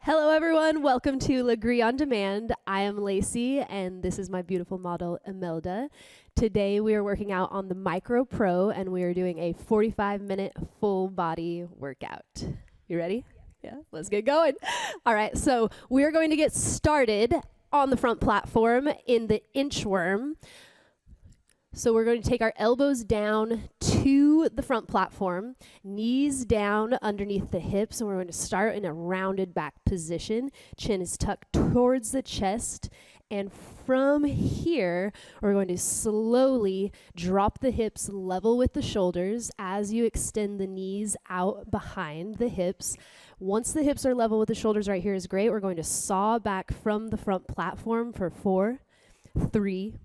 Hello everyone, welcome to Lagree on Demand. I am Lacey and this is my beautiful model Imelda. Today we are working out on the Micro Pro and we are doing a 45-minute full body workout. You ready? Yeah, let's get going. All right, so we are going to get started on the front platform in the inchworm. So we're going to take our elbows down to the front platform, knees down underneath the hips, and we're going to start in a rounded back position. Chin is tucked towards the chest, and from here, we're going to slowly drop the hips level with the shoulders as you extend the knees out behind the hips. Once the hips are level with the shoulders right here is great. We're going to saw back from the front platform for 4, 3,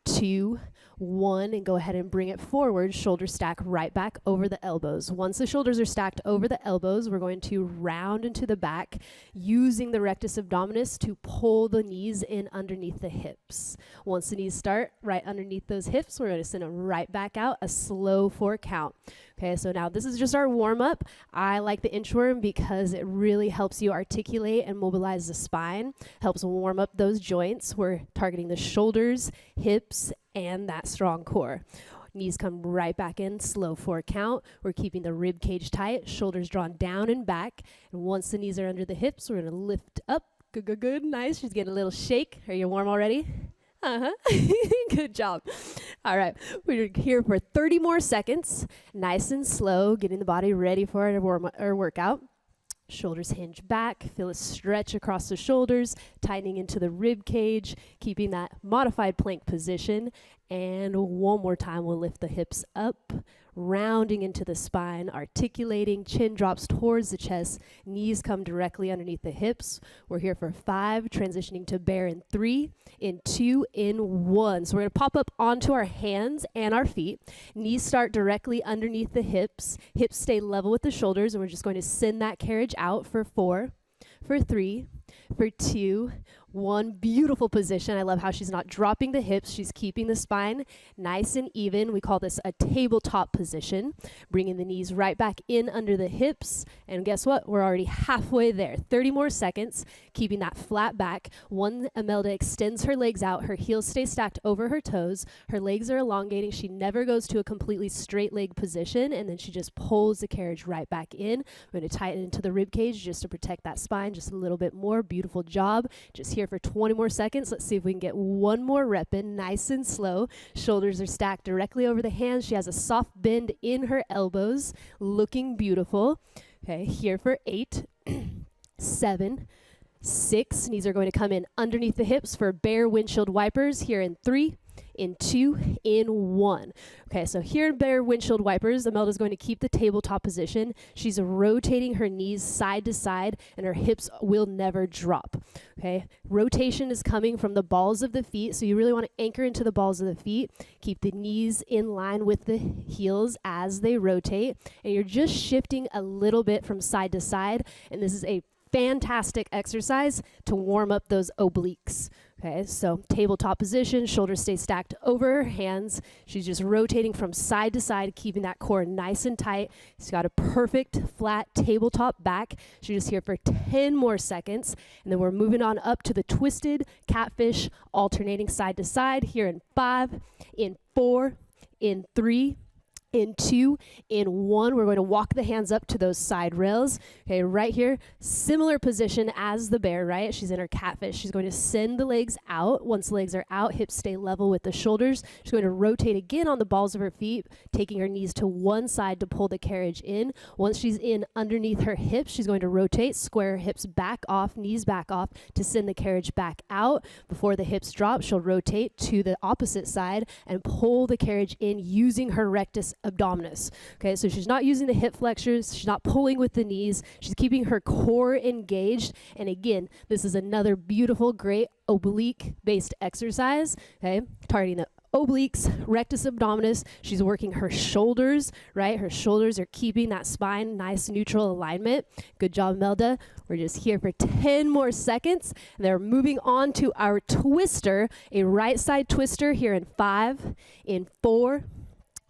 2, 1, and go ahead and bring it forward. Shoulder stack right back over the elbows. Once the shoulders are stacked over the elbows, we're going to round into the back using the rectus abdominis to pull the knees in underneath the hips. Once the knees start right underneath those hips, we're going to send them right back out, a slow 4 count. Okay, so now this is just our warm-up. I like the inchworm because it really helps you articulate and mobilize the spine, helps warm up those joints. We're targeting the shoulders, hips, and that strong core. Knees come right back in, slow 4 count. We're keeping the rib cage tight, shoulders drawn down and back. And once the knees are under the hips, we're gonna lift up. Good, good, good, nice. She's getting a little shake. Are you warm already? Good job. All right, we're here for 30 more seconds. Nice and slow, getting the body ready for our workout. Shoulders hinge back, feel a stretch across the shoulders, tightening into the rib cage, keeping that modified plank position. And one more time, we'll lift the hips up, rounding into the spine, articulating, chin drops towards the chest, knees come directly underneath the hips. We're here for 5, transitioning to bear in 3, in 2, in 1. So we're gonna pop up onto our hands and our feet. Knees start directly underneath the hips. Hips stay level with the shoulders, and we're just going to send that carriage out for 4, for 3, for 2, 1. Beautiful position. I love how she's not dropping the hips. She's keeping the spine nice and even. We call this a tabletop position. Bringing the knees right back in under the hips. And guess what? We're already halfway there. 30 more seconds, keeping that flat back. Imelda extends her legs out. Her heels stay stacked over her toes. Her legs are elongating. She never goes to a completely straight leg position, and then she just pulls the carriage right back in. We're going to tighten into the rib cage just to protect that spine just a little bit more. Beautiful job. Just here for 20 more seconds. Let's see if we can get one more rep in, nice and slow. Shoulders are stacked directly over the hands. She has a soft bend in her elbows, looking beautiful. Okay, here for 8, 7, 6. Knees are going to come in underneath the hips for bear windshield wipers here in 3, in 2, in 1. Okay, so here in bear windshield wipers, Imelda's going to keep the tabletop position. She's rotating her knees side to side, and her hips will never drop. Okay, rotation is coming from the balls of the feet, so you really want to anchor into the balls of the feet. Keep the knees in line with the heels as they rotate, and you're just shifting a little bit from side to side, and this is a fantastic exercise to warm up those obliques. Okay, so tabletop position, shoulders stay stacked over her hands. She's just rotating from side to side, keeping that core nice and tight. She's got a perfect flat tabletop back. She's just here for 10 more seconds, and then we're moving on up to the twisted catfish, alternating side to side here in 5, in 4, in 3, in 2, in 1. We're going to walk the hands up to those side rails. Okay, right here, similar position as the bear, right? She's in her catfish. She's going to send the legs out. Once the legs are out, hips stay level with the shoulders. She's going to rotate again on the balls of her feet, taking her knees to one side to pull the carriage in. Once she's in underneath her hips, she's going to rotate, square her hips back off, knees back off to send the carriage back out. Before the hips drop, she'll rotate to the opposite side and pull the carriage in using her rectus abdominis. Okay, so she's not using the hip flexors, she's not pulling with the knees, she's keeping her core engaged. And again, this is another beautiful, great oblique-based exercise, okay, targeting the obliques, rectus abdominis. She's working her shoulders, right? Her shoulders are keeping that spine nice, neutral alignment. Good job, Imelda. We're just here for 10 more seconds. And they're moving on to our twister, a right side twister here in 5, in 4,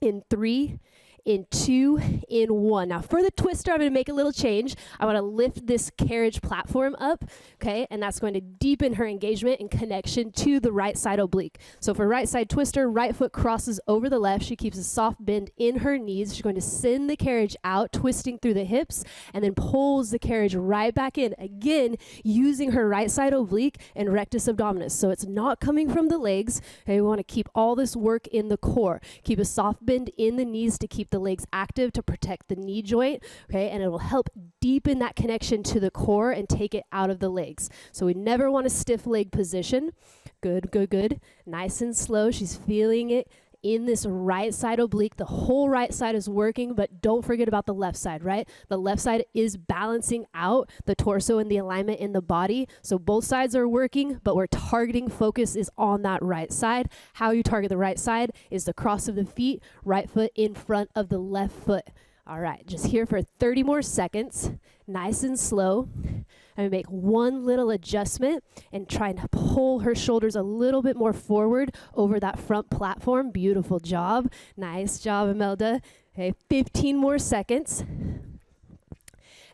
in 3, in 2, in 1. Now for the twister, I'm going to make a little change. I want to lift this carriage platform up, okay, and that's going to deepen her engagement and connection to the right side oblique. So for right side twister, right foot crosses over the left. She keeps a soft bend in her knees. She's going to send the carriage out, twisting through the hips, and then pulls the carriage right back in, again, using her right side oblique and rectus abdominis. So it's not coming from the legs. Okay, we want to keep all this work in the core. Keep a soft bend in the knees to keep the legs active to protect the knee joint, okay, and it will help deepen that connection to the core and take it out of the legs. So we never want a stiff leg position. Good, good, good. Nice and slow. She's feeling it in this right side oblique. The whole right side is working, but don't forget about the left side, right? The left side is balancing out the torso and the alignment in the body. So both sides are working, but we're targeting focus is on that right side. How you target the right side is the cross of the feet, right foot in front of the left foot. All right, just here for 30 more seconds, nice and slow. I'm gonna make one little adjustment and try and pull her shoulders a little bit more forward over that front platform. Beautiful job. Nice job, Imelda. Okay, 15 more seconds. And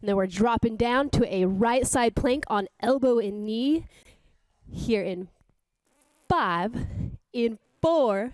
then we're dropping down to a right side plank on elbow and knee. Here in 5, in 4,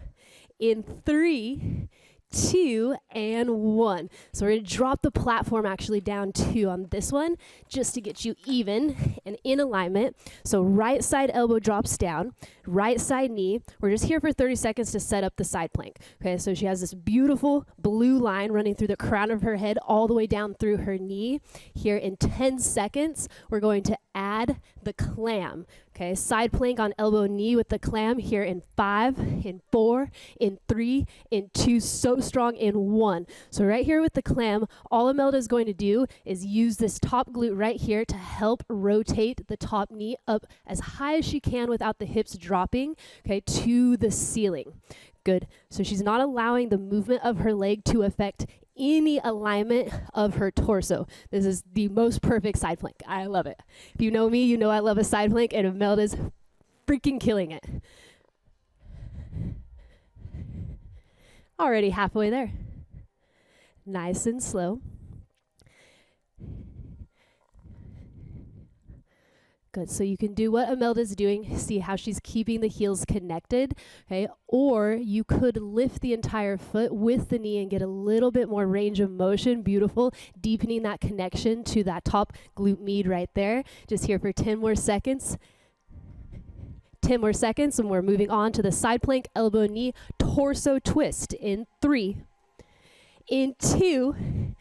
in 3, 2, and 1. So we're going to drop the platform actually down 2 on this one just to get you even and in alignment. So right side elbow drops down, right side knee. We're just here for 30 seconds to set up the side plank. Okay, so she has this beautiful blue line running through the crown of her head all the way down through her knee. Here in 10 seconds, we're going to add the clam. Okay, side plank on elbow knee with the clam here in 5, in 4, in 3, in 2, so strong in 1. So right here with the clam, all Imelda is going to do is use this top glute right here to help rotate the top knee up as high as she can without the hips dropping, okay, to the ceiling. Good. So she's not allowing the movement of her leg to affect any alignment of her torso. This is the most perfect side plank. I love it. If you know me, you know I love a side plank, and Imelda's freaking killing it. Already halfway there. Nice and slow. Good. So you can do what Imelda's doing, see how she's keeping the heels connected, okay? Or you could lift the entire foot with the knee and get a little bit more range of motion. Beautiful. Deepening that connection to that top glute med right there. Just here for 10 more seconds. 10 more seconds, and we're moving on to the side plank, elbow, knee, torso twist in 3, in 2,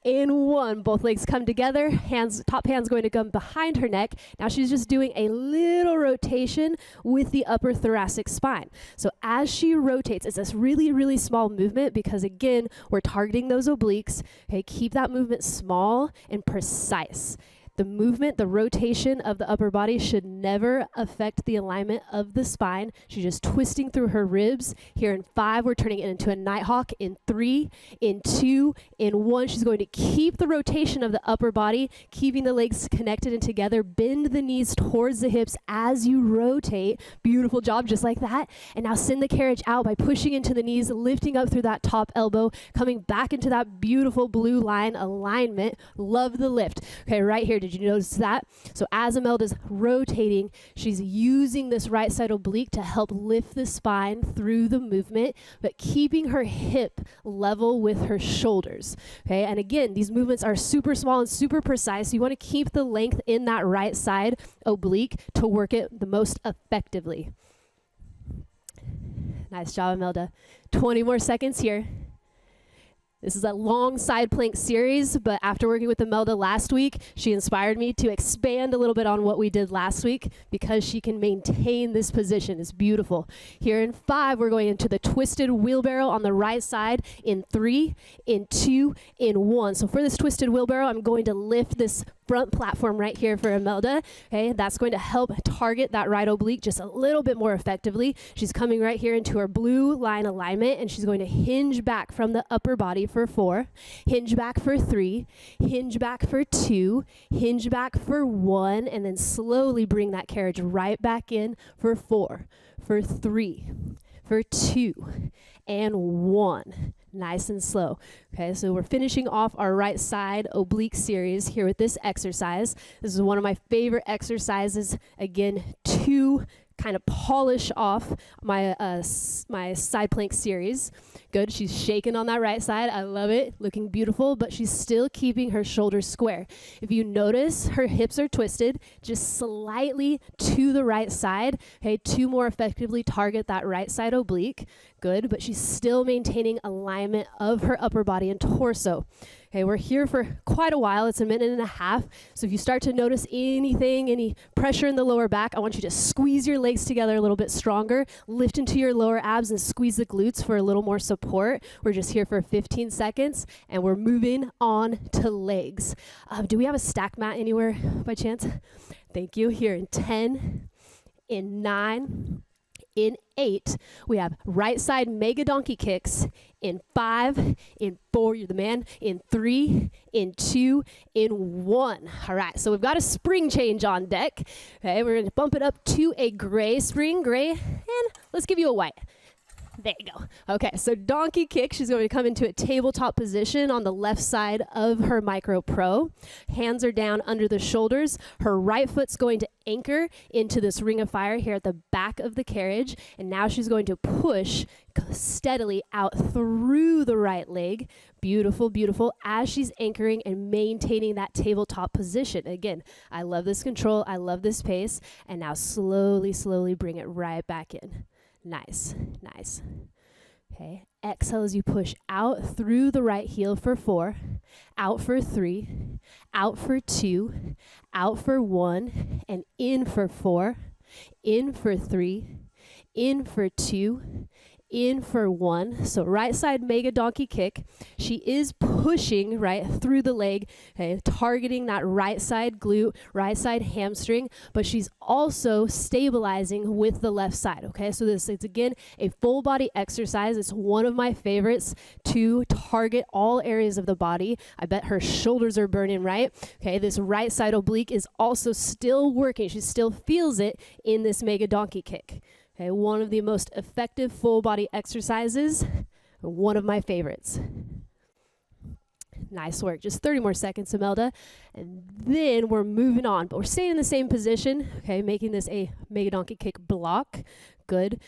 in 1. Both legs come together, hands, top hand's going to come behind her neck. Now she's just doing a little rotation with the upper thoracic spine. So as she rotates, it's this really, really small movement because again, we're targeting those obliques. Okay, keep that movement small and precise. The movement, the rotation of the upper body should never affect the alignment of the spine. She's just twisting through her ribs. Here in 5, we're turning it into a nighthawk. In 3, in 2, in 1, she's going to keep the rotation of the upper body, keeping the legs connected and together. Bend the knees towards the hips as you rotate. Beautiful job, just like that. And now send the carriage out by pushing into the knees, lifting up through that top elbow, coming back into that beautiful blue line alignment. Love the lift. Okay, right here. Did you notice that? So as Imelda's rotating, she's using this right side oblique to help lift the spine through the movement, but keeping her hip level with her shoulders. Okay, and again, these movements are super small and super precise. You want to keep the length in that right side oblique to work it the most effectively. Nice job, Imelda. 20 more seconds here. This is a long side plank series, but after working with Imelda last week, she inspired me to expand a little bit on what we did last week because she can maintain this position. It's beautiful. Here in 5, we're going into the twisted wheelbarrow on the right side in 3, in 2, in 1. So for this twisted wheelbarrow, I'm going to lift this front platform right here for Imelda. Okay, that's going to help target that right oblique just a little bit more effectively. She's coming right here into her blue line alignment, and she's going to hinge back from the upper body for 4, hinge back for 3, hinge back for 2, hinge back for 1, and then slowly bring that carriage right back in for 4, for 3, for 2, and 1. Nice and slow. Okay, so we're finishing off our right side oblique series here with this exercise. This is one of my favorite exercises. Again, to kind of polish off my my side plank series. Good, she's shaking on that right side. I love it, looking beautiful, but she's still keeping her shoulders square. If you notice, her hips are twisted just slightly to the right side, okay, to more effectively target that right side oblique. Good, but she's still maintaining alignment of her upper body and torso. Okay, we're here for quite a while. It's a minute and a half. So if you start to notice anything, any pressure in the lower back, I want you to squeeze your legs together a little bit stronger, lift into your lower abs and squeeze the glutes for a little more support. We're just here for 15 seconds and we're moving on to legs. Do we have a stack mat anywhere by chance? Thank you. Here in 10, in 9, in 8, we have right side mega donkey kicks. In 5, in 4, you're the man. In 3, in 2, in 1. All right, so we've got a spring change on deck. Okay, we're gonna bump it up to a gray spring, gray, and let's give you a white. There you go. Okay, so donkey kick, she's going to come into a tabletop position on the left side of her Micro Pro. Hands are down under the shoulders. Her right foot's going to anchor into this ring of fire here at the back of the carriage. And now she's going to push steadily out through the right leg. Beautiful, beautiful, as she's anchoring and maintaining that tabletop position. Again, I love this control. I love this pace. And now slowly, slowly bring it right back in. Nice, nice. Okay, exhale as you push out through the right heel for 4, out for 3, out for 2, out for 1, and in for 4, in for 3, in for 2, in for 1. So right side mega donkey kick. She is pushing right through the leg, okay, targeting that right side glute, right side hamstring, but she's also stabilizing with the left side, okay? So this is, again, a full body exercise. It's one of my favorites to target all areas of the body. I bet her shoulders are burning, right? Okay, this right side oblique is also still working. She still feels it in this mega donkey kick. Okay, one of the most effective full body exercises, one of my favorites. Nice work. Just 30 more seconds, Imelda. And then we're moving on, but we're staying in the same position, okay, making this a mega donkey kick block. Good.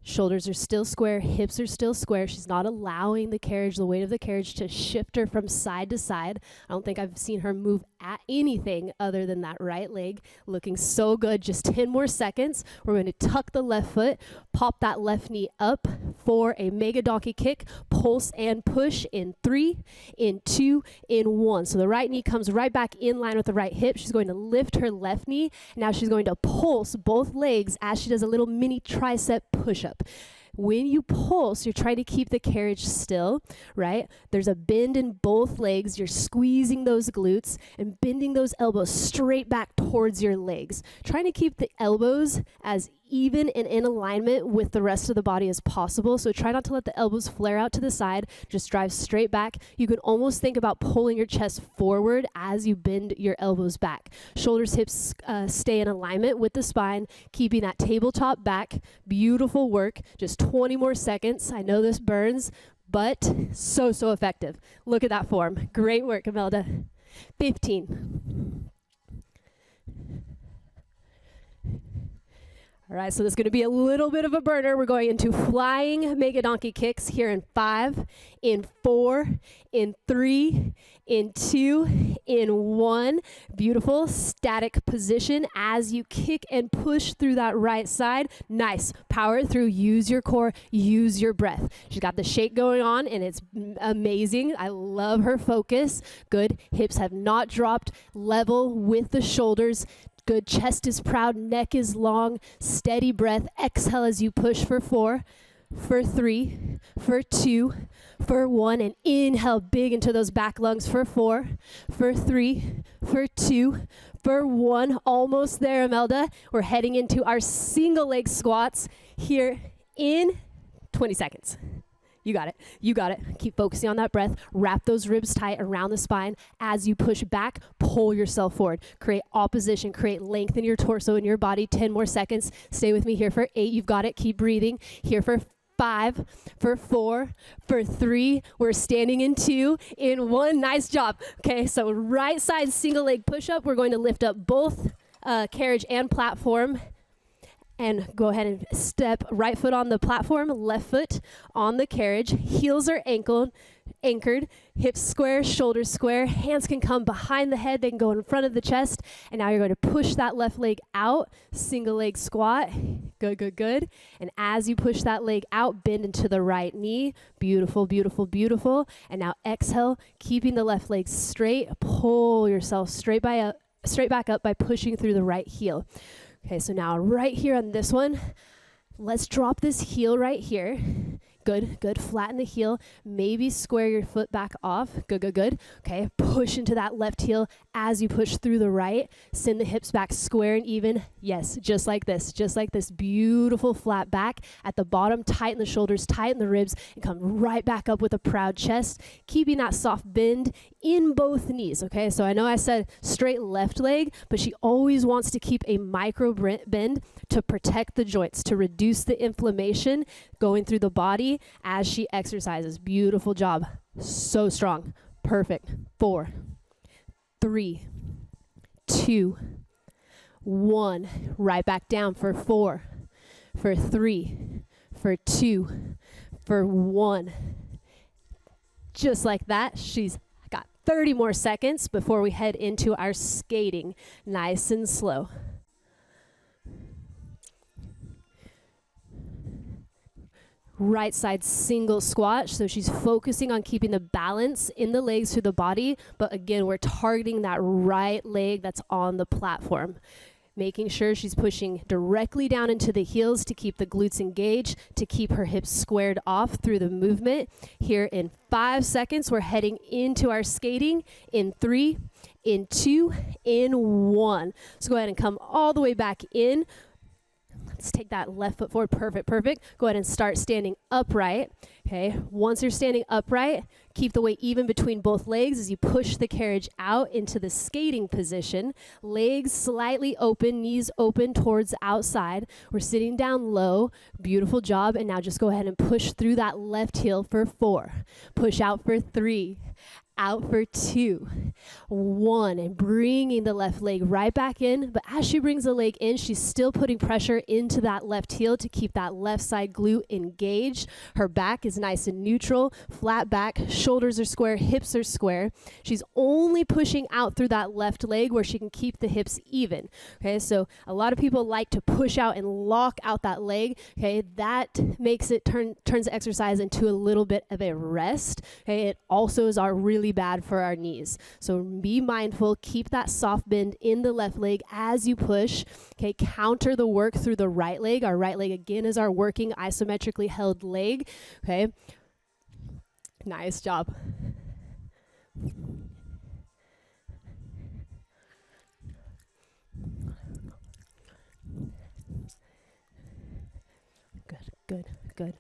Shoulders are still square, hips are still square. She's not allowing the carriage, the weight of the carriage, to shift her from side to side. I don't think I've seen her move at anything other than that right leg. Looking so good. Just 10 more seconds. We're going to tuck the left foot, pop that left knee up for a mega donkey kick, pulse and push in 3, in 2, in 1. So the right knee comes right back in line with the right hip. She's going to lift her left knee. Now she's going to pulse both legs as she does a little mini tricep push-up. When you pulse, you're trying to keep the carriage still, right? There's a bend in both legs. You're squeezing those glutes and bending those elbows straight back towards your legs. Trying to keep the elbows as even and in alignment with the rest of the body as possible. So try not to let the elbows flare out to the side. Just drive straight back. You can almost think about pulling your chest forward as you bend your elbows back. Shoulders, hips stay in alignment with the spine, keeping that tabletop back. Beautiful work. Just 20 more seconds. I know this burns, but so effective. Look at that form. Great work, Imelda. 15. All right, so this is going to be a little bit of a burner. We're going into flying mega donkey kicks here in 5, in 4, in 3, in 2, in 1. Beautiful static position as you kick and push through that right side. Nice. Power it through. Use your core. Use your breath. She's got the shake going on, and it's amazing. I love her focus. Good. Hips have not dropped. Level with the shoulders. Good. Chest is proud. Neck is long. Steady breath. Exhale as you push for 4, for 3, for 2, for 1. And inhale big into those back lungs for 4, for 3, for 2, for 1. Almost there, Imelda. We're heading into our single leg squats here in 20 seconds. You got it. You got it. Keep focusing on that breath. Wrap those ribs tight around the spine. As you push back, pull yourself forward. Create opposition. Create length in your torso and your body. 10 more seconds. Stay with me here for 8. You've got it. Keep breathing. Here for 5, for 4, for 3. We're standing in 2, in 1. Nice job. Okay, so right side single leg push-up. We're going to lift up both carriage and platform. And go ahead and step right foot on the platform, left foot on the carriage. Heels are anchored, hips square, shoulders square. Hands can come behind the head. They can go in front of the chest. And now you're going to push that left leg out, single leg squat. Good, good, good. And as you push that leg out, bend into the right knee. Beautiful, beautiful, beautiful. And now exhale, keeping the left leg straight. Pull yourself straight back up by pushing through the right heel. Okay, so now right here on this one, let's drop this heel right here. Good, good. Flatten the heel. Maybe square your foot back off. Good, good, good. Okay, push into that left heel as you push through the right. Send the hips back square and even. Yes, just like this. Just like this. Beautiful flat back. At the bottom, tighten the shoulders, tighten the ribs, and come right back up with a proud chest, keeping that soft bend in both knees. Okay, so I know I said straight left leg, but she always wants to keep a micro bend to protect the joints, to reduce the inflammation going through the body as she exercises. Beautiful job. So strong. Perfect. 4, 3, 2, 1. Right back down for 4, for 3, for 2, for 1. Just like that. She's got 30 more seconds before we head into our skating. Nice and slow. Right side single squat, so she's focusing on keeping the balance in the legs through the body, but again, we're targeting that right leg that's on the platform. Making sure she's pushing directly down into the heels to keep the glutes engaged, to keep her hips squared off through the movement. Here in 5 seconds, we're heading into our skating in 3, in 2, in 1. So go ahead and come all the way back in. Let's take that left foot forward. Perfect, perfect. Go ahead and start standing upright. Okay, once you're standing upright, keep the weight even between both legs as you push the carriage out into the skating position. Legs slightly open, knees open towards the outside. We're sitting down low. Beautiful job. And now just go ahead and push through that left heel for 4. Push out for 3. Out for 2, 1, and bringing the left leg right back in. But as she brings the leg in, she's still putting pressure into that left heel to keep that left side glute engaged. Her back is nice and neutral, flat back, shoulders are square, hips are square. She's only pushing out through that left leg where she can keep the hips even. Okay, so a lot of people like to push out and lock out that leg. Okay, that makes it turns the exercise into a little bit of a rest. Okay, it also is our really bad for our knees. So be mindful, keep that soft bend in the left leg as you push. Okay, counter the work through the right leg. Our right leg again is our working isometrically held leg. Okay, nice job. Good, good, good.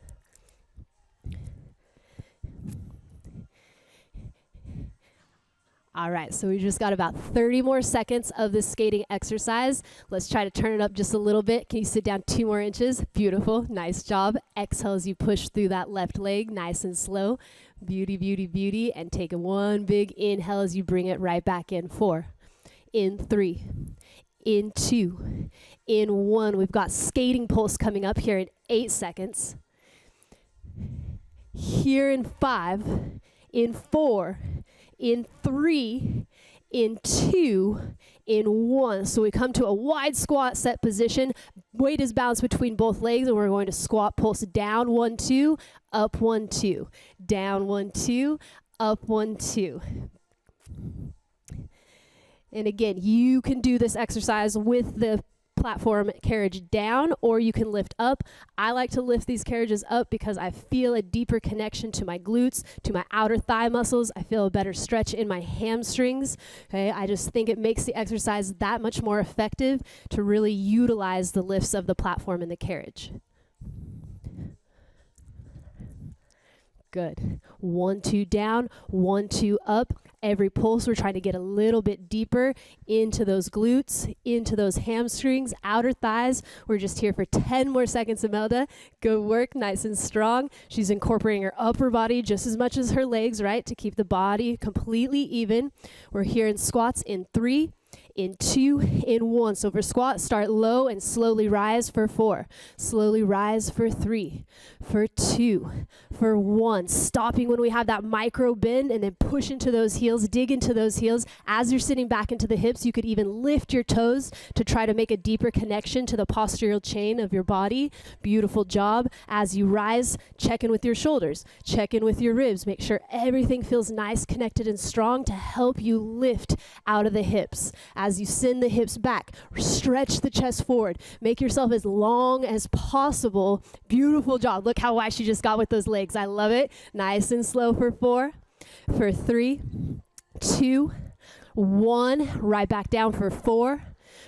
All right, so we just got about 30 more seconds of this skating exercise. Let's try to turn it up just a little bit. Can you sit down 2 more inches? Beautiful, nice job. Exhale as you push through that left leg, nice and slow. Beauty, beauty, beauty. And take one big inhale as you bring it right back in. 4, in 3, in 2, in 1. We've got skating pulse coming up here in 8 seconds. Here in 5, in 4, in 3, in 2, in 1. So we come to a wide squat set position. Weight is balanced between both legs, and we're going to squat pulse down 1, 2, up 1, 2, down 1, 2, up 1, 2. And again, you can do this exercise with the platform carriage down, or you can lift up. I like to lift these carriages up because I feel a deeper connection to my glutes, to my outer thigh muscles. I feel a better stretch in my hamstrings. Okay, I just think it makes the exercise that much more effective to really utilize the lifts of the platform and the carriage. Good. 1, 2 down, 1, 2 up. every pulse, we're trying to get a little bit deeper into those glutes, into those hamstrings, outer thighs. We're just here for 10 more seconds, Imelda. Good work, nice and strong. She's incorporating her upper body just as much as her legs, right, to keep the body completely even. We're here in squats in 3, in 2, in 1. So for squat, start low and slowly rise for 4. Slowly rise for 3, for 2, for 1. Stopping when we have that micro bend and then push into those heels, dig into those heels. As you're sitting back into the hips, you could even lift your toes to try to make a deeper connection to the postural chain of your body. Beautiful job. As you rise, check in with your shoulders, check in with your ribs. Make sure everything feels nice, connected, and strong to help you lift out of the hips. As you send the hips back, stretch the chest forward. Make yourself as long as possible. Beautiful job. Look how wide she just got with those legs. I love it. Nice and slow for 4, for 3, 2, 1. Right back down for 4,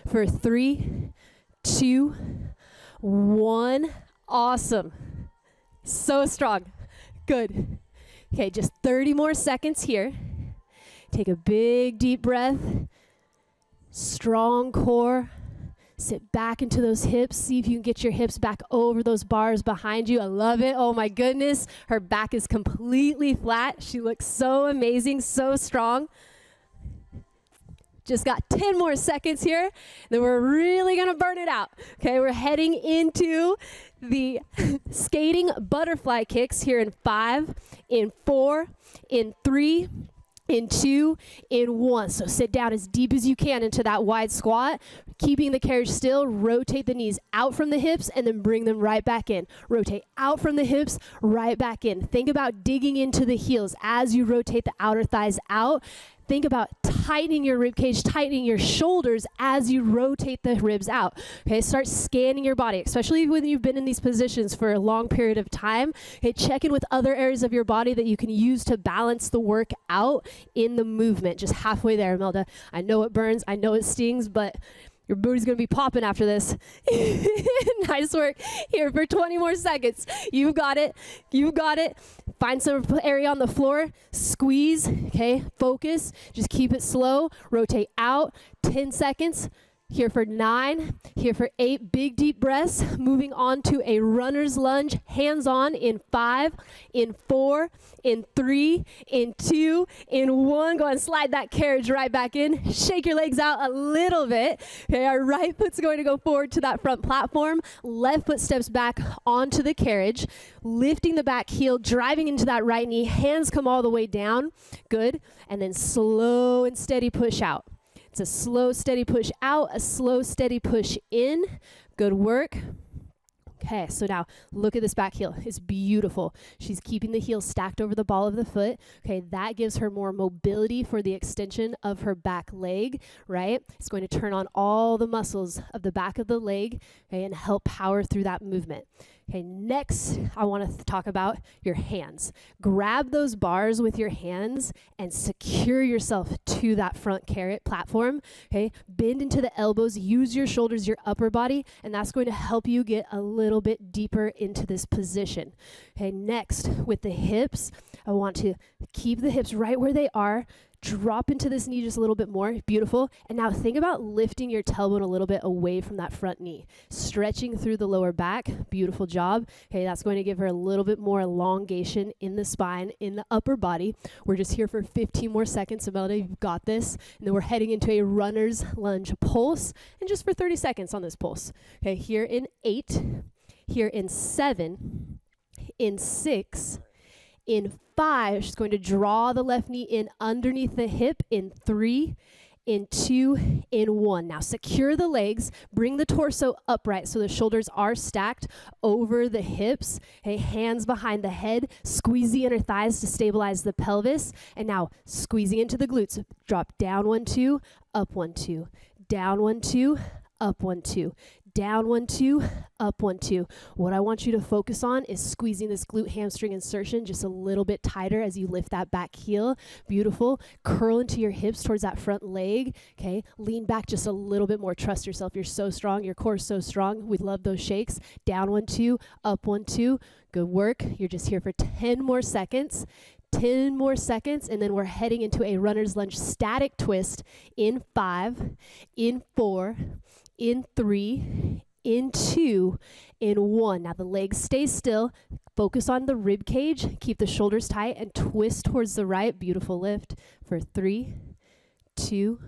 for 3, 2, 1. Awesome. So strong. Good. Okay, just 30 more seconds here. Take a big deep breath. Strong core. Sit back into those hips. See if you can get your hips back over those bars behind you. I love it. Oh my goodness. Her back is completely flat. She looks so amazing, so strong. Just got 10 more seconds here. Then we're really going to burn it out. Okay, we're heading into the skating butterfly kicks here in 5, in 4, in 3, in 2, in 1. So sit down as deep as you can into that wide squat, keeping the carriage still. Rotate the knees out from the hips and then bring them right back in. Rotate out from the hips, right back in. Think about digging into the heels as you rotate the outer thighs out. Think about tightening your rib cage, tightening your shoulders as you rotate the ribs out. Okay, start scanning your body, especially when you've been in these positions for a long period of time. Okay, check in with other areas of your body that you can use to balance the work out in the movement. Just halfway there, Imelda. I know it burns, I know it stings, but your booty's gonna be popping after this. Nice work. Here for 20 more seconds. You got it. You got it. Find some area on the floor. Squeeze. Okay. Focus. Just keep it slow. Rotate out. 10 seconds. Here for 9, here for 8, big deep breaths. Moving on to a runner's lunge, hands on in 5, in 4, in 3, in 2, in 1. Go and slide that carriage right back in. Shake your legs out a little bit. Okay, our right foot's going to go forward to that front platform. Left foot steps back onto the carriage, lifting the back heel, driving into that right knee. Hands come all the way down. Good. And then slow and steady push out. It's a slow, steady push out, a slow, steady push in. Good work. Okay, so now look at this back heel. It's beautiful. She's keeping the heel stacked over the ball of the foot. Okay, that gives her more mobility for the extension of her back leg, right? It's going to turn on all the muscles of the back of the leg, okay, and help power through that movement. Okay, next I want to talk about your hands. Grab those bars with your hands and secure yourself to that front carrot platform. Okay, bend into the elbows, use your shoulders, your upper body, and that's going to help you get a little bit deeper into this position. Okay, next with the hips, I want to keep the hips right where they are. Drop into this knee just a little bit more. Beautiful. And now think about lifting your tailbone a little bit away from that front knee. Stretching through the lower back. Beautiful job. Okay, that's going to give her a little bit more elongation in the spine, in the upper body. We're just here for 15 more seconds. Imelda, you've got this. And then we're heading into a runner's lunge pulse. And just for 30 seconds on this pulse. Okay, here in 8, here in 7, in 6, in 5, she's going to draw the left knee in underneath the hip in 3, in 2, in 1. Now secure the legs, bring the torso upright so the shoulders are stacked over the hips. Okay, hands behind the head, squeeze the inner thighs to stabilize the pelvis. And now squeezing into the glutes. Drop down 1, 2, up 1, 2, down 1, 2, up 1, 2. Down 1, 2, up 1, 2. What I want you to focus on is squeezing this glute hamstring insertion just a little bit tighter as you lift that back heel. Beautiful. Curl into your hips towards that front leg. Okay. Lean back just a little bit more. Trust yourself. You're so strong. Your core is so strong. We love those shakes. Down 1, 2, up 1, 2. Good work. You're just here for 10 more seconds. 10 more seconds, and then we're heading into a runner's lunge static twist in 5, in 4, in 3, in 2, in 1. Now the legs stay still. Focus on the rib cage. Keep the shoulders tight and twist towards the right. Beautiful lift for 3, 2,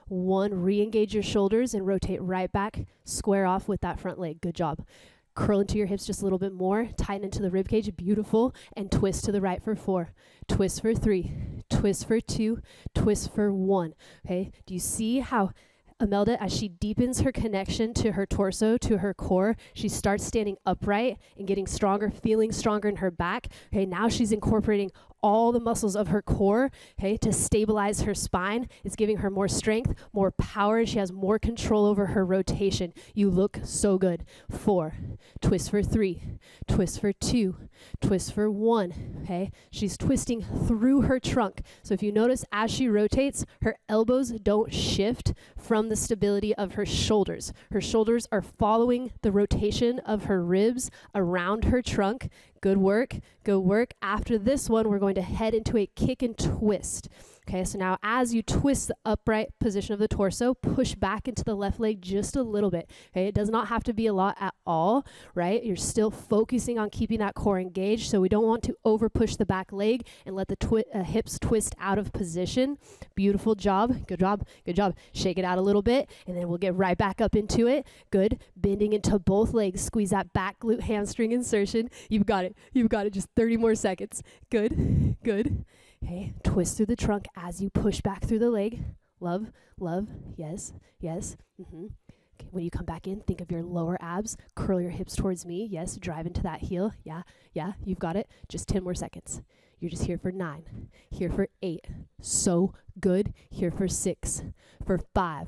1. Re-engage your shoulders and rotate right back. Square off with that front leg. Good job. Curl into your hips just a little bit more. Tighten into the rib cage. Beautiful. And twist to the right for 4. Twist for 3. Twist for 2. Twist for 1. Okay. Do you see how Imelda, as she deepens her connection to her torso, to her core, she starts standing upright and getting stronger, feeling stronger in her back. Okay, now she's incorporating all the muscles of her core, okay, to stabilize her spine. It's giving her more strength, more power, and she has more control over her rotation. You look so good. 4, twist for 3, twist for 2, twist for 1, okay? She's twisting through her trunk. So if you notice, as she rotates, her elbows don't shift from the stability of her shoulders. Her shoulders are following the rotation of her ribs around her trunk. Good work, good work. After this one, we're going to head into a kick and twist. Okay, so now as you twist the upright position of the torso, push back into the left leg just a little bit. Okay, it does not have to be a lot at all, right? You're still focusing on keeping that core engaged, so we don't want to over push the back leg and let the hips twist out of position. Beautiful job, good job, good job. Shake it out a little bit, and then we'll get right back up into it. Good, bending into both legs. Squeeze that back glute hamstring insertion. You've got it, you've got it. Just 30 more seconds. Good, good. Okay, twist through the trunk as you push back through the leg. Love, love, yes, yes. Okay, when you come back in, think of your lower abs. Curl your hips towards me. Yes, drive into that heel. Yeah, yeah, you've got it. Just 10 more seconds. You're just here for 9, here for 8. So good. Here for 6, for 5,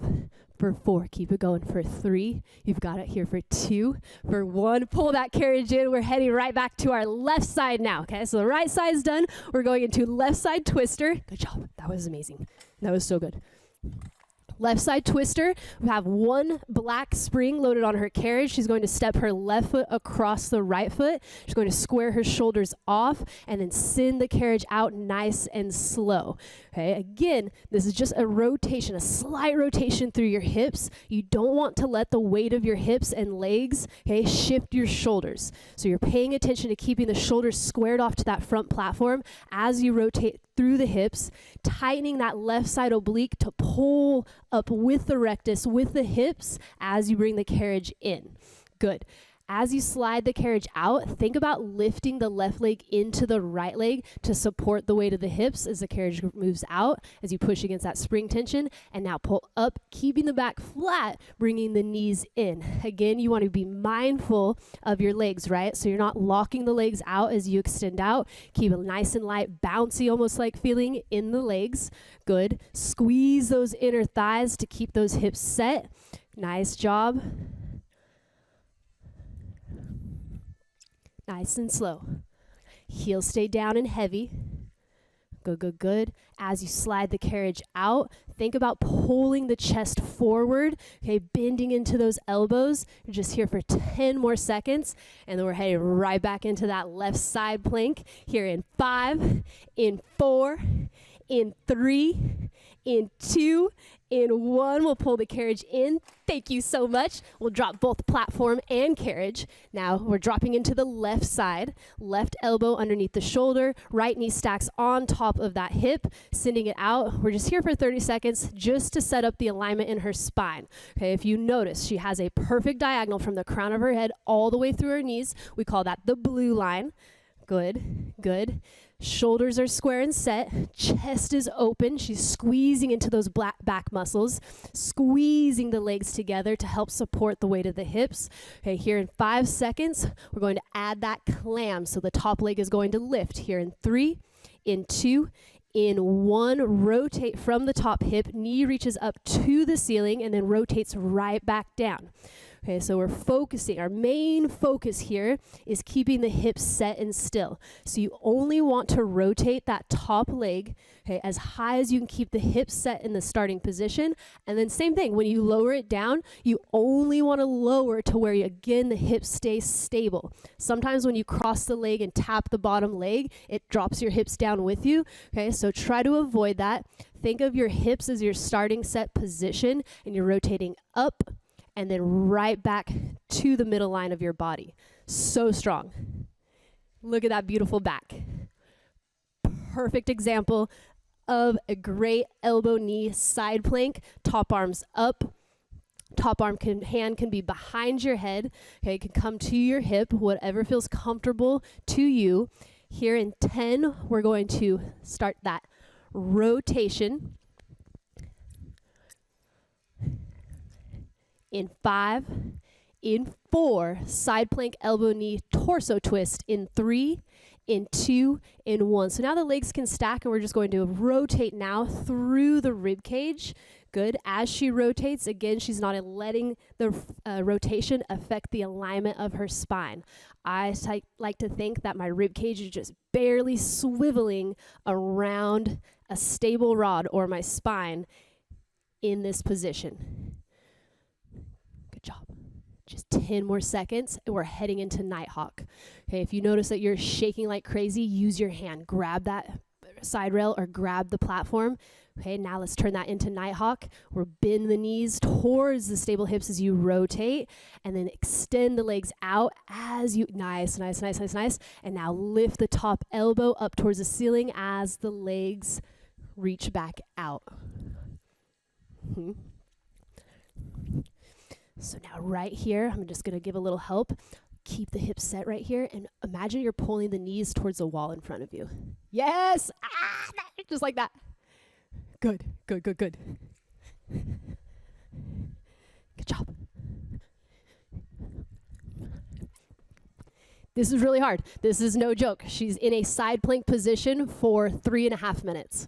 for 4. Keep it going for 3. You've got it. Here for 2, for 1. Pull that carriage in. We're heading right back to our left side now. Okay, so the right side's done. We're going into left side twister. Good job. That was amazing. That was so good. Left side twister. We have one black spring loaded on her carriage. She's going to step her left foot across the right foot. She's going to square her shoulders off and then send the carriage out nice and slow. Okay, again, this is just a rotation, a slight rotation through your hips. You don't want to let the weight of your hips and legs, okay, shift your shoulders. So you're paying attention to keeping the shoulders squared off to that front platform as you rotate through the hips, tightening that left side oblique to pull up with the rectus, with the hips as you bring the carriage in. Good. As you slide the carriage out, think about lifting the left leg into the right leg to support the weight of the hips as the carriage moves out, as you push against that spring tension. And now pull up, keeping the back flat, bringing the knees in. Again, you want to be mindful of your legs, right? So you're not locking the legs out as you extend out. Keep it nice and light, bouncy, almost like feeling in the legs. Good. Squeeze those inner thighs to keep those hips set. Nice job. Nice and slow. Heels stay down and heavy. Good, good, good. As you slide the carriage out, think about pulling the chest forward, okay, bending into those elbows. You're just here for 10 more seconds, and then we're heading right back into that left side plank here in 5, in 4, in 3, in 2, in 1. We'll pull the carriage in. Thank you so much. We'll drop both platform and carriage. Now we're dropping into the left side. Left elbow underneath the shoulder. Right knee stacks on top of that hip. Sending it out. We're just here for 30 seconds just to set up the alignment in her spine. Okay, if you notice, she has a perfect diagonal from the crown of her head all the way through her knees. We call that the blue line. Good, good. Shoulders are square and set. Chest is open. She's squeezing into those back muscles, squeezing the legs together to help support the weight of the hips. Okay, here in 5 seconds, we're going to add that clam. So the top leg is going to lift here in 3, in 2, in 1. Rotate from the top hip. Knee reaches up to the ceiling and then rotates right back down. Okay, so we're focusing. Our main focus here is keeping the hips set and still. So you only want to rotate that top leg, okay, as high as you can keep the hips set in the starting position. And then same thing, when you lower it down, you only want to lower to where, again, the hips stay stable. Sometimes when you cross the leg and tap the bottom leg, it drops your hips down with you. Okay, so try to avoid that. Think of your hips as your starting set position, and you're rotating up and then right back to the middle line of your body. So strong. Look at that beautiful back. Perfect example of a great elbow knee side plank. Top arms up. Top hand can be behind your head. Okay, it can come to your hip, whatever feels comfortable to you. Here in 10, we're going to start that rotation. In 5, in 4, side plank, elbow, knee, torso twist. In 3, in 2, in 1. So now the legs can stack, and we're just going to rotate now through the rib cage. Good. As she rotates, again, she's not letting the rotation affect the alignment of her spine. I like to think that my rib cage is just barely swiveling around a stable rod or my spine in this position. Good job. Just 10 more seconds, and we're heading into Nighthawk. Okay, if you notice that you're shaking like crazy, use your hand. Grab that side rail or grab the platform. Okay, now let's turn that into Nighthawk. We're bend the knees towards the stable hips as you rotate, and then extend the legs out as you, nice. And now lift the top elbow up towards the ceiling as the legs reach back out. So now right here, I'm just gonna give a little help. Keep the hips set right here, and imagine you're pulling the knees towards the wall in front of you. Yes! Just like that. Good. Good job. This is really hard. This is no joke. She's in a side plank position for 3.5 minutes.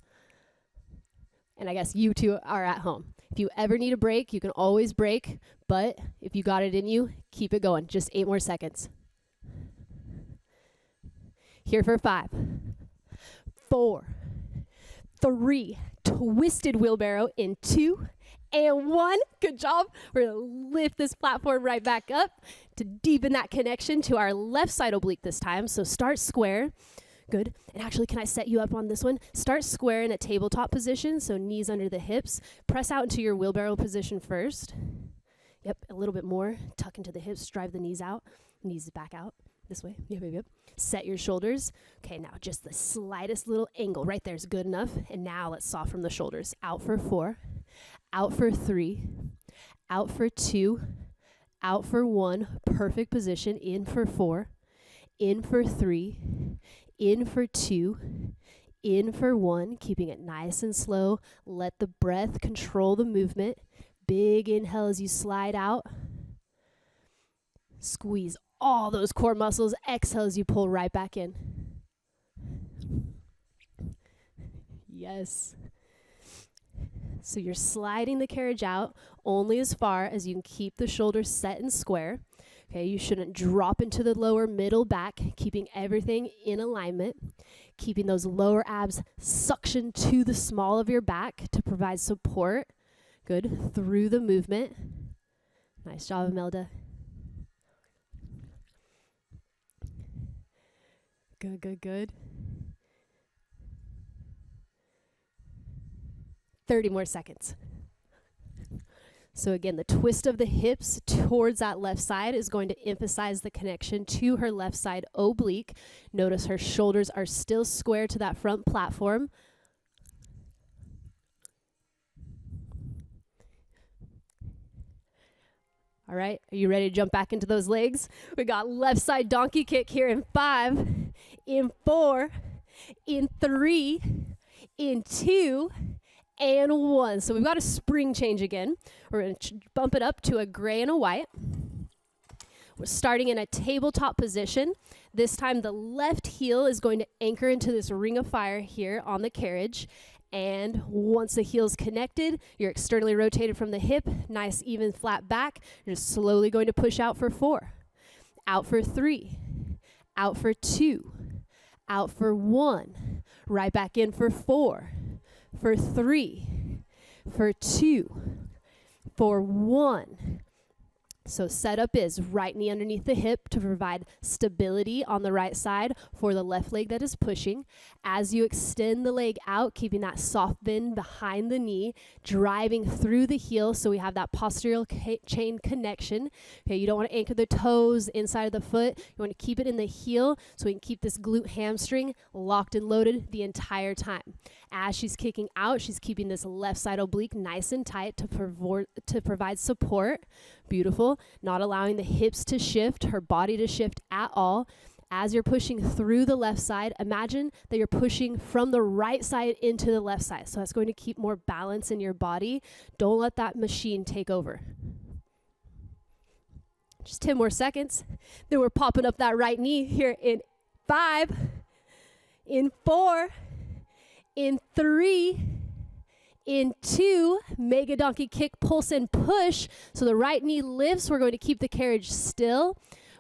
And I guess you two are at home. If you ever need a break, you can always break, but if you got it in you, keep it going. Just 8 more seconds. Here for 5, 4, 3, twisted wheelbarrow in 2, and 1. Good job. We're gonna lift this platform right back up to deepen that connection to our left side oblique this time. So start square. Good. And actually, can I set you up on this one? Start square in a tabletop position, so knees under the hips. Press out into your wheelbarrow position first. Yep, a little bit more. Tuck into the hips, drive the knees out. Knees back out. This way. Yep. Set your shoulders. Okay, now just the slightest little angle right there is good enough. And now let's soften the shoulders. Out for 4, out for 3, out for 2, out for 1. Perfect position. In for 4, in for 3, in for 2, in for 1, keeping it nice and slow. Let the breath control the movement. Big inhale as you slide out. Squeeze all those core muscles. Exhale as you pull right back in. Yes. So you're sliding the carriage out only as far as you can keep the shoulders set and square. Okay, you shouldn't drop into the lower middle back, keeping everything in alignment, keeping those lower abs suction to the small of your back to provide support. Good, through the movement. Nice job, Imelda. Good. 30 more seconds. So again, the twist of the hips towards that left side is going to emphasize the connection to her left side oblique. Notice her shoulders are still square to that front platform. All right, are you ready to jump back into those legs? We got left side donkey kick here in 5, in 4, in 3, in 2, and 1. So we've got a spring change again. We're going to bump it up to a gray and a white. We're starting in a tabletop position. This time the left heel is going to anchor into this ring of fire here on the carriage. And once the heel's connected, you're externally rotated from the hip, nice even flat back. You're just slowly going to push out for 4, out for 3, out for 2, out for 1, right back in for 4, for 3, for 2, for 1. So setup is right knee underneath the hip to provide stability on the right side for the left leg that is pushing. As you extend the leg out, keeping that soft bend behind the knee, driving through the heel so we have that posterior chain connection. Okay, you don't want to anchor the toes inside of the foot. You want to keep it in the heel so we can keep this glute hamstring locked and loaded the entire time. As she's kicking out, she's keeping this left side oblique nice and tight to provide support. Beautiful. Not allowing the hips to shift, her body to shift at all. As you're pushing through the left side, imagine that you're pushing from the right side into the left side. So that's going to keep more balance in your body. Don't let that machine take over. Just 10 more seconds. Then we're popping up that right knee here in 5, in 4, in 3, in 2, mega donkey kick, pulse and push. So the right knee lifts. We're going to keep the carriage still.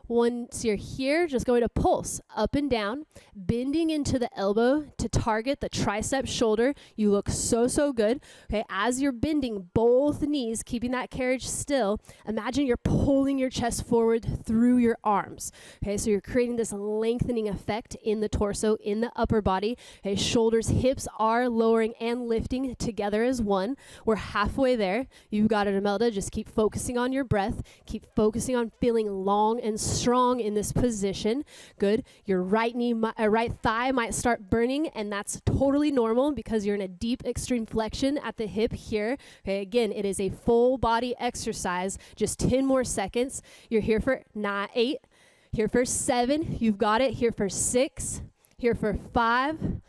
Once you're here, just going to pulse up and down, bending into the elbow to target the tricep shoulder. You look so, so good. Okay, as you're bending both knees, keeping that carriage still, imagine you're pulling your chest forward through your arms. Okay, so you're creating this lengthening effect in the torso, in the upper body. Okay, shoulders, hips are lowering and lifting together as one. We're halfway there. You've got it, Imelda. Just keep focusing on your breath. Keep focusing on feeling long and strong in this position. Good. Your right knee, right thigh might start burning, and that's totally normal because you're in a deep extreme flexion at the hip here. Okay, again, it is a full body exercise. Just 10 more seconds. You're here for 8, here for 7. You've got it. Here for 6, here for 5,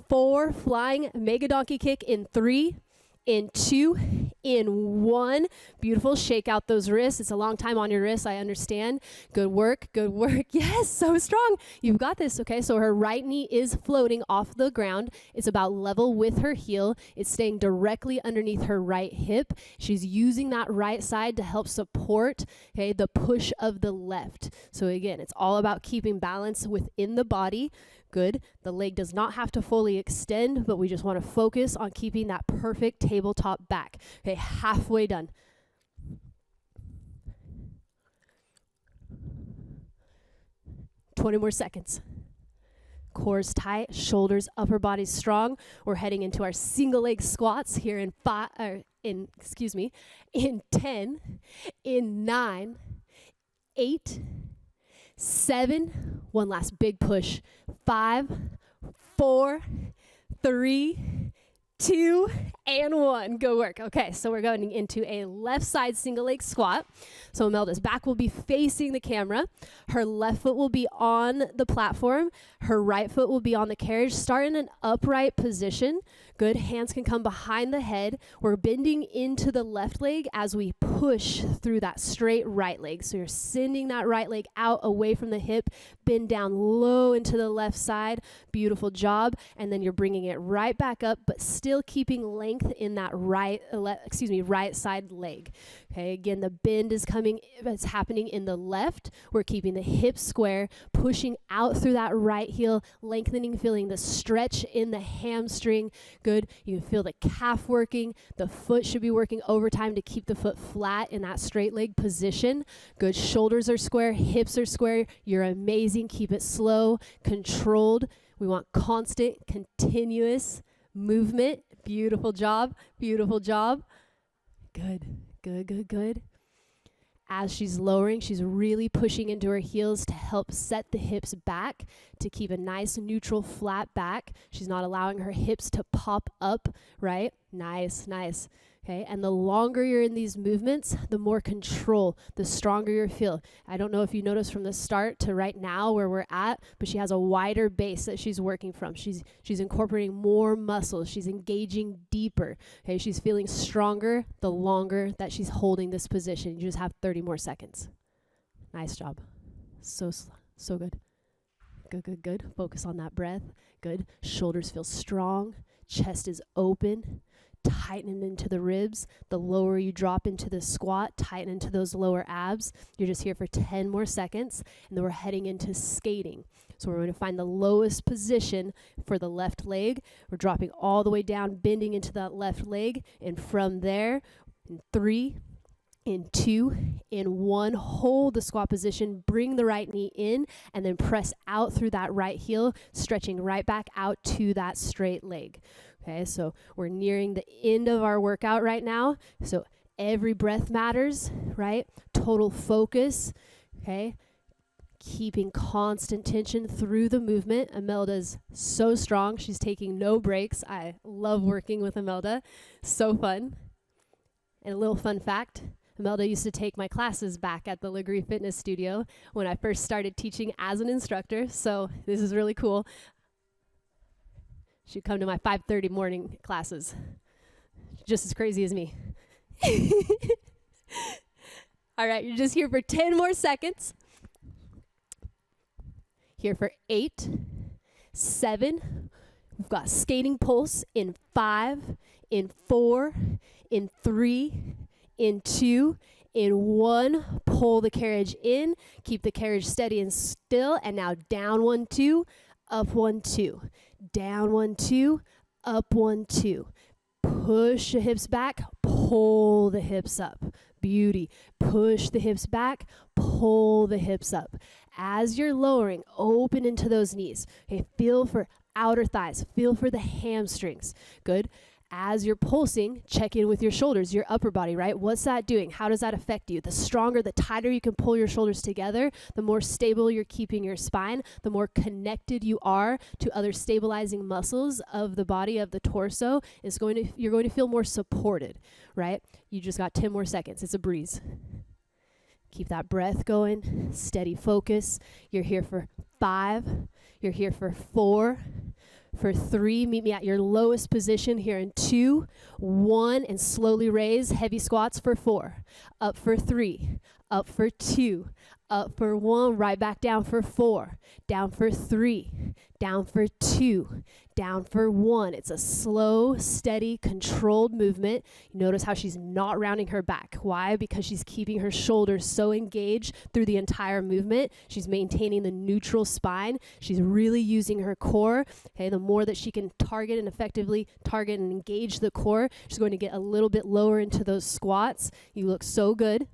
4, flying mega donkey kick in 3, in 2, in 1. Beautiful. Shake out those wrists. It's a long time on your wrists, I understand. Good work. Good work. Yes, so strong. You've got this. Okay, so her right knee is floating off the ground. It's about level with her heel. It's staying directly underneath her right hip. She's using that right side to help support, okay, the push of the left. So again, it's all about keeping balance within the body. Good. The leg does not have to fully extend, but we just want to focus on keeping that perfect tabletop back. Okay, halfway done. Twenty more seconds. Core's tight, shoulders, upper body strong. We're heading into our single leg squats here in 10, in 9, 8, 7, one last big push. 5, 4, 3, 2, and 1. Go work. Okay, so we're going into a left side single leg squat. So Imelda's back will be facing the camera. Her left foot will be on the platform. Her right foot will be on the carriage. Start in an upright position. Good. Hands can come behind the head. We're bending into the left leg as we push through that straight right leg. So you're sending that right leg out away from the hip. Bend down low into the left side. Beautiful job. And then you're bringing it right back up, but still keeping length in that right side leg. Okay, again, the bend is happening in the left. We're keeping the hips square, pushing out through that right heel, lengthening, feeling the stretch in the hamstring. Good. You can feel the calf working. The foot should be working overtime to keep the foot flat in that straight leg position. Good. Shoulders are square, hips are square. You're amazing. Keep it slow, controlled. We want constant, continuous movement. Beautiful job. Beautiful job. Good. Good, good, good. As she's lowering, she's really pushing into her heels to help set the hips back, to keep a nice neutral flat back. She's not allowing her hips to pop up, right? Nice, nice. Okay, and the longer you're in these movements, the more control, the stronger you feel. I don't know if you noticed from the start to right now where we're at, but she has a wider base that she's working from. She's incorporating more muscles. She's engaging deeper. Okay, she's feeling stronger the longer that she's holding this position. You just have 30 more seconds. Nice job. So good. Good, good, good. Focus on that breath. Good. Shoulders feel strong. Chest is open. Tighten into the ribs. The lower you drop into the squat, tighten into those lower abs. You're just here for 10 more seconds, and then we're heading into skating. So we're going to find the lowest position for the left leg. We're dropping all the way down, bending into that left leg, and from there, in 3, in 2, in 1, hold the squat position, bring the right knee in, and then press out through that right heel, stretching right back out to that straight leg. Okay, so we're nearing the end of our workout right now. So every breath matters, right? Total focus, okay? Keeping constant tension through the movement. Imelda's so strong. She's taking no breaks. I love working with Imelda. So fun. And a little fun fact, Imelda used to take my classes back at the Lagree Fitness Studio when I first started teaching as an instructor. So this is really cool. She'd come to my 5:30 morning classes. Just as crazy as me. All right, you're just here for 10 more seconds. Here for 8, 7. We've got skating pulse in 5, in 4, in 3, in 2, in 1. Pull the carriage in. Keep the carriage steady and still. And now down 1, 2, up 1, 2. Down 1, 2, up 1, 2. Push the hips back, pull the hips up. Beauty. Push the hips back, pull the hips up. As you're lowering, open into those knees. Okay, feel for outer thighs, feel for the hamstrings. Good. As you're pulsing, check in with your shoulders, your upper body, right? What's that doing? How does that affect you? The stronger, the tighter you can pull your shoulders together, the more stable you're keeping your spine, the more connected you are to other stabilizing muscles of the body, of the torso. You're going to feel more supported, right? You just got 10 more seconds. It's a breeze. Keep that breath going, steady focus. You're here for 5. You're here for 4. For 3, meet me at your lowest position here in 2, 1, and slowly raise. Heavy squats for 4. Up for 3, up for 2, up for 1, right back down for 4, down for 3, down for 2, down for 1. It's a slow, steady, controlled movement. You notice how she's not rounding her back. Why? Because she's keeping her shoulders so engaged through the entire movement. She's maintaining the neutral spine. She's really using her core. Okay, the more that she can target and effectively target and engage the core, she's going to get a little bit lower into those squats. You look so good.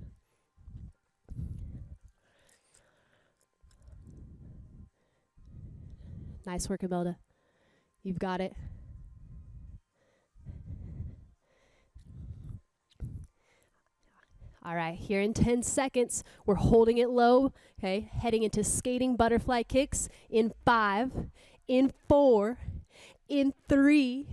Nice work, Imelda. You've got it. All right, here in 10 seconds, we're holding it low, okay? Heading into skating butterfly kicks in 5, in 4, in 3,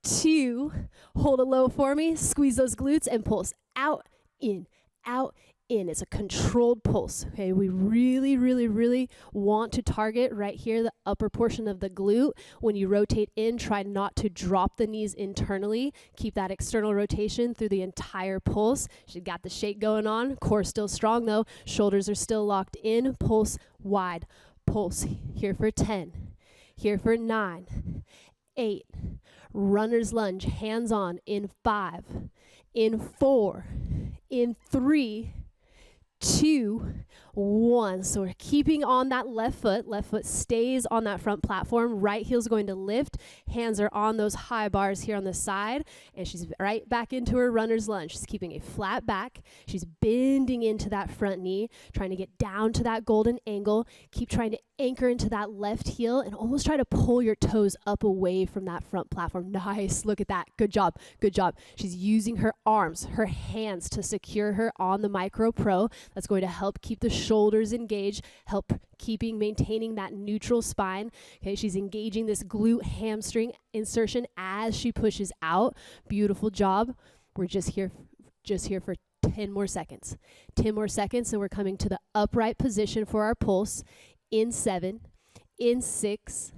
2. Hold it low for me. Squeeze those glutes and pulse out, in, out, in. It's a controlled pulse. Okay, we really, really, really want to target right here, the upper portion of the glute. When you rotate in, try not to drop the knees internally. Keep that external rotation through the entire pulse. She's got the shake going on. Core still strong though. Shoulders are still locked in. Pulse wide. Pulse here for 10. Here for 9, 8. Runner's lunge, hands on in 5, in 4, in 3, 2, 1. So we're keeping on that left foot. Left foot stays on that front platform. Right heel's going to lift. Hands are on those high bars here on the side. And she's right back into her runner's lunge. She's keeping a flat back. She's bending into that front knee, trying to get down to that golden angle. Keep trying to anchor into that left heel and almost try to pull your toes up away from that front platform. Nice. Look at that. Good job. Good job. She's using her arms, her hands to secure her on the Micro Pro. That's going to help keep the shoulders engaged, help maintaining that neutral spine. Okay, she's engaging this glute hamstring insertion as she pushes out. Beautiful job. We're just here for 10 more seconds. 10 more seconds and we're coming to the upright position for our pulse. In 7, in 6,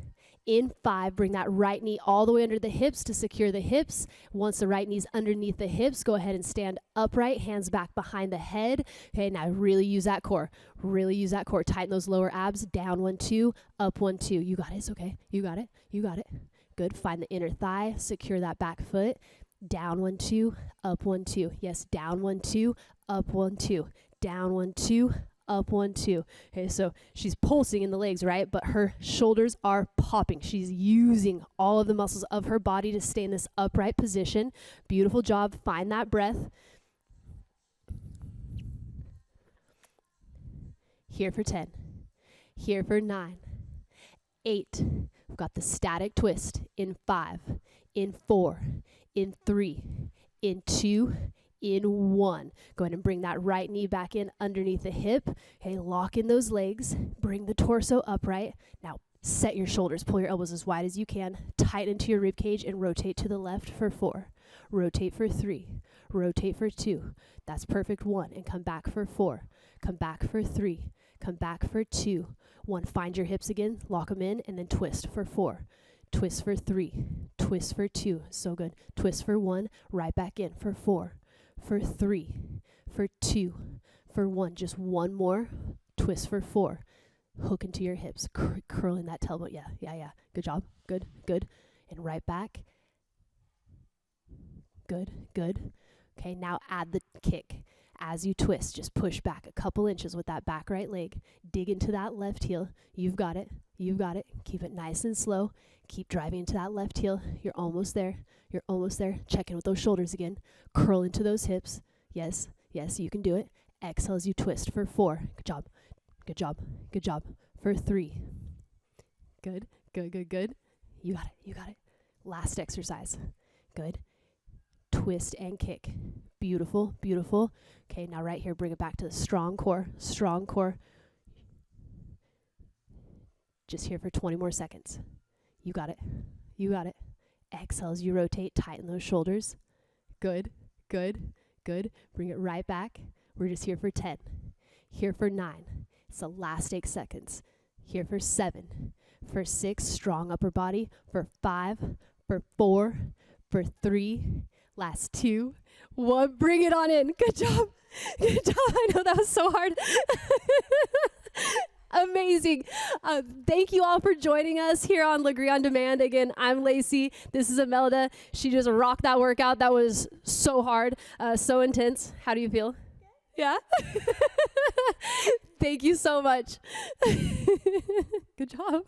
in 5, bring that right knee all the way under the hips to secure the hips. Once the right knee's underneath the hips, go ahead and stand upright, hands back behind the head. Okay, now really use that core. Really use that core. Tighten those lower abs. Down 1, 2, up 1, 2. You got it. It's okay. You got it. You got it. Good. Find the inner thigh, secure that back foot. Down 1, 2, up 1, 2. Yes, down 1, 2, up 1, 2. Down 1, 2, up 1, 2. Okay, so she's pulsing in the legs, right? But her shoulders are popping. She's using all of the muscles of her body to stay in this upright position. Beautiful job. Find that breath. Here for 10. Here for 9. 8. We've got the static twist in 5, in 4, in 3, in 2, in 1. Go ahead and bring that right knee back in underneath the hip. Okay, lock in those legs. Bring the torso upright. Now, set your shoulders. Pull your elbows as wide as you can. Tighten into your rib cage and rotate to the left for 4. Rotate for 3. Rotate for 2. That's perfect. 1. And come back for 4. Come back for 3. Come back for 2. 1. Find your hips again. Lock them in and then twist for 4. Twist for 3. Twist for 2. So good. Twist for 1. Right back in for 4. For 3. For 2. For 1. Just 1 more. Twist for 4. Hook into your hips. Curl in that tailbone. Yeah. Good job. Good. And right back. Good. Okay, now add the kick. As you twist, just push back a couple inches with that back right leg. Dig into that left heel. You've got it. Keep it nice and slow. Keep driving into that left heel. You're almost there. Check in with those shoulders again. Curl into those hips. Yes, you can do it. Exhale as you twist for 4. Good job. For 3. Good. You got it. Last exercise. Good. Twist and kick. Beautiful. Okay, now right here, bring it back to the strong core. Just here for 20 more seconds. You got it. Exhale as you rotate, tighten those shoulders. Good. Bring it right back. We're just here for 10. Here for 9. It's the last 8 seconds. Here for 7. For 6, strong upper body. For 5. For 4. For 3. Last 2. 1. Bring it on in. Good job. I know that was so hard. Amazing. Thank you all for joining us here on Lagree on Demand. Again, I'm Lacey. This is Imelda. She just rocked that workout. That was so hard, so intense. How do you feel? Yeah? Thank you so much. Good job.